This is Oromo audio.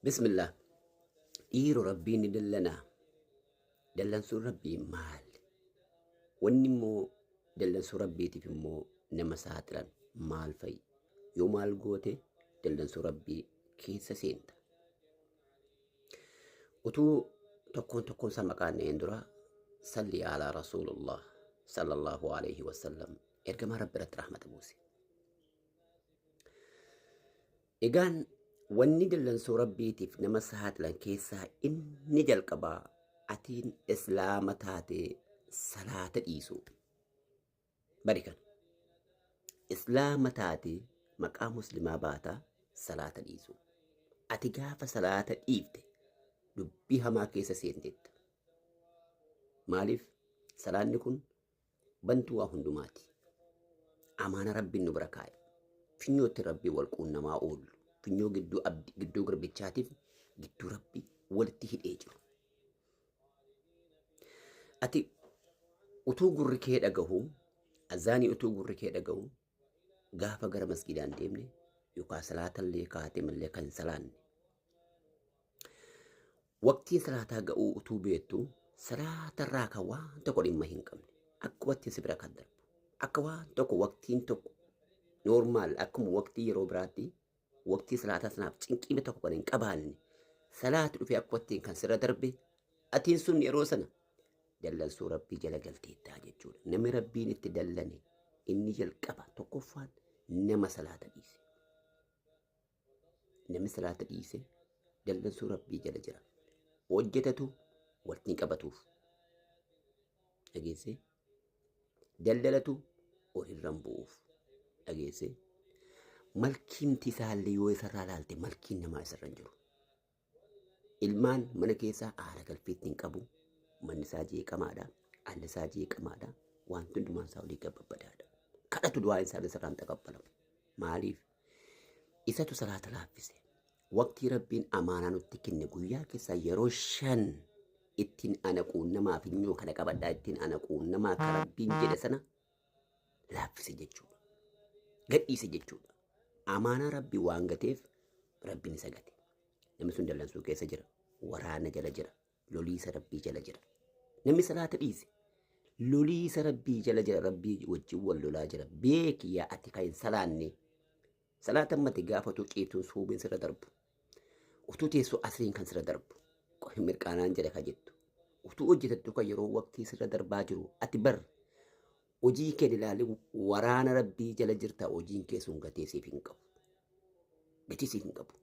بسم الله. إيرو ربي ندلنا دلن سو ربي مال ونمو دلن سو ربي تفمو نمساتران مال في يوم الجوتي دلن سو ربي كيس سينت وتو تكون سمكان اندرا صلي على رسول الله صلى الله عليه وسلم ارجما ربنا رحمة موسى إيجان wanni dallansuu rabbiitiif nama sahaatlan keessaa inni jalqabaa atiin islaama taatee salaata dhiisu. Bari kana islaama taatee maqaa muslimaa baataa salaata dhiisu. Ati gaafa salaata dhiifte dubbii hamaa keessa seentetta. Maaliif salaanni kun bantuu waa hundumaati. Amaana rabbiin nu bira kaa'e. Finyootti rabbii wal quunnamaa oolu. Finyoo gidduu garbichaatiif gidduu rabbi walitti hidhee jiru. Ati utuu gurri kee dhagahu, azaanii utuu gurri kee dhagahu, gaafa gara masgidaan deemne yookaan salaatallee kaatee mallee kan salaanne. Waqtiin salaataa ga'uu utuu beektu salaatarraa kan waan tokko dhimma hin qabne akka waqtiin si bira kan darbu. Akka waan tokko waqtiin tokko normaal akkuma waqtii yeroo biraatti waqtii salaataa sanaaf cinqii tokko kan hin qabaanne salaati dhufee akka wattiin kan sirra darbe atiin sun yeroo sana dallansuu rabbii jala galteettaa jechuudha. Namni rabbiin itti dallane inni jalqaba tokkoffaan nama salaata dhiise. Namni salaata dhiise dallansuu rabbii jala jira. Hojjetatu walitti qabatuuf. Dhageessee daldalatu walirraan bu'uuf. Dhageessee malkiin tisaallee yoo isarraa ilaalte malkiin namaa isarra hin jiru. Ilmaan mana keessaa aara galfeetti hin qabu. Manni isaa jeeqamaadha. Alli isaa jeeqamaadha. Wanti hundumaan isaa olii gabbabadaadha. Kadhatu du'aan isaa isarraan taqabbalamu. Maaliif? Isatu salaata laaffise. Waqtii rabbiin amaanaa nutti kenne guyyaa keessaa yeroo 5 ittiin ana quunnamaa fi nyoo kana qabadhaa ittiin ana quunnamaa ka rabbiin jedhe sana laaffise jechuudha. Gadhiise jechuudha. Amaanaa rabbii waan gateef rabbiin isa gate. Namni sun dallansuu keessa jira. Waraana jala jira. Loliisa rabbii jala jira. Namni salaata dhiise. Loliisa rabbii jala jira. Rabbii wajjin wal lolaa jira. Beeki yaa ati kan hin salaanne. Salaata mati gaafatu ciituun suubiin sirra darbu. Utuu teessoo asriin kan sirra darbu. Mirqaanaan jedha ka jettu. Utuu hojjetattu kan yeroo waqtii sirra darbaa jiru ati bar hojii kee ilaalee waraana rabbii jala jirta hojiin kee sun gatee siif hin qabu. Gatii siif hin qabu.